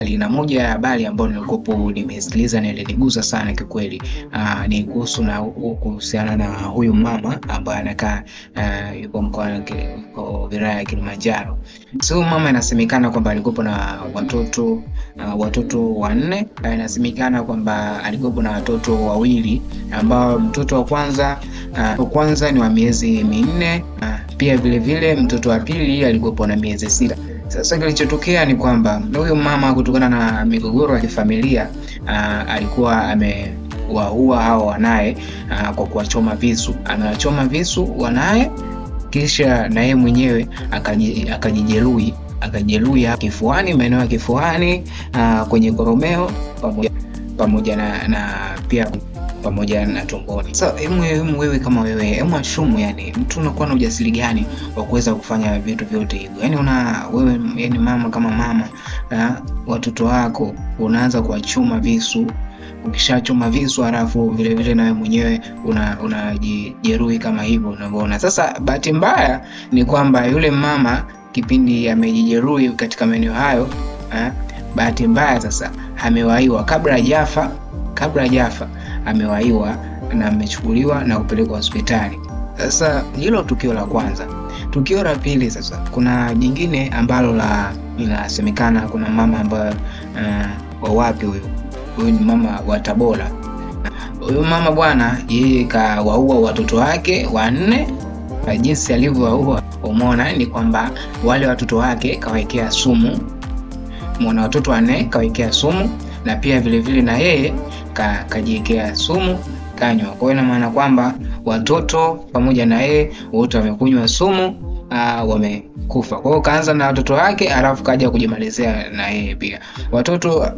Na moja ya habari ambayo nilikopo nimesikiliza na ilinigusa sana kikweli, ni kuhusiana na huyu mama ambaye anakaa yupo mkoa wa wilaya ya Kilimanjaro. So mama inasemekana kwamba alikuwa na watoto 4, na inasemekana kwamba alikuwa na watoto 2 ambao mtoto wa kwanza ni wa miezi 4, pia vile vile mtoto wa pili alikuwa na miezi 6. Sasa kilichotokea ni kwamba huyo mama kutokana na migogoro ya kifamilia alikuwa amewaua hao wanae kwa kuwachoma visu. Anawachoma visu wanae, kisha na yeye mwenyewe akajijeruhi kifuani, maeneo ya kifuani, kwenye koromeo pamoja na tumboni. So wewe kama wewe ashumu, yani mtu unakuwa na ujasiri gani wa kuweza kufanya vitu vyote hivyo? Yani wewe yani mama kama mama, watoto wako unaanza kuwachoma visu. Ukishachoma visu halafu vile vile na wewe mwenyewe unajijeruhi kama hivyo unavyoona. Sasa bahati mbaya ni kwamba yule mama kipindi amejijeruhi katika maeneo hayo, bahati mbaya sasa amewaiwa kabla hajafa amewaiwa na amechukuliwa na kupelekwa hospitali. Sasa hilo tukio la kwanza. Tukio la pili sasa, kuna jingine ambalo inasemekana kuna mama ambaye wa wapi huyu ni mama wa Tabora. Huyu mama bwana, yeye kawaua watoto wake 4. Jinsi alivyowaua umeona ni kwamba wale watoto wake kawekea sumu. Mwana watoto 4 kawekea sumu, na pia vile vile na yeye kajiwekea sumu kanywa. Kwa hiyo ina maana kwamba watoto pamoja na yeye wote wamekunywa sumu, wamekufa. Kwa hiyo kaanza na watoto wake alafu kaja kujimalizia na yeye pia. Watoto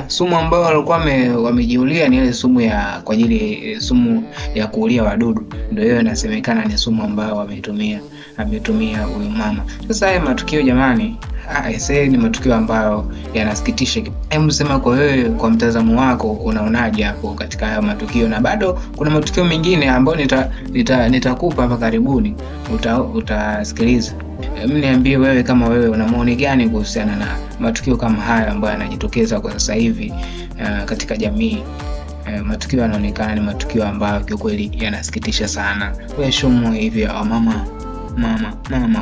sumu ambayo walikuwa wamejiulia ni ile sumu kwa ajili sumu ya kuulia wadudu. Ndio hiyo inasemekana ni sumu ambayo ametumia huyu mama. Sasa haya matukio jamani, ni matukio ambayo yanasikitisha. Hebu sema kwa wewe, kwa mtazamo wako unaonaje hapo katika haya matukio? Na bado kuna matukio mengine ambayo nitakupa hapa karibuni, utasikiliza. Niambie wewe kama wewe una maoni gani kuhusiana na matukio kama haya ambayo yanajitokeza kwa sasa hivi katika jamii. Matukio yanaonekana ni matukio ambayo kwa kweli yanasikitisha sana. Wewe shumu hivi mama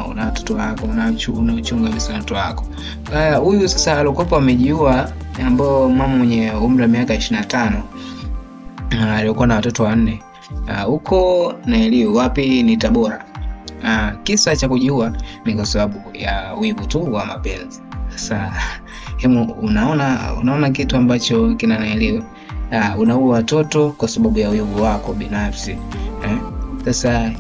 una watoto wako, unachunga watoto wako. Huyu sasa alikopo amejiua, ambao mama mwenye umri wa miaka 25 alikuwa na watoto 4 huko Nailiu, wapi ni Tabora. Kisa cha kujiua ni kwa sababu ya wivu tu wa mapenzi. Sasa unaona kitu ambacho kinanaelewa. Unaua watoto kwa sababu ya wivu wako binafsi. Sasa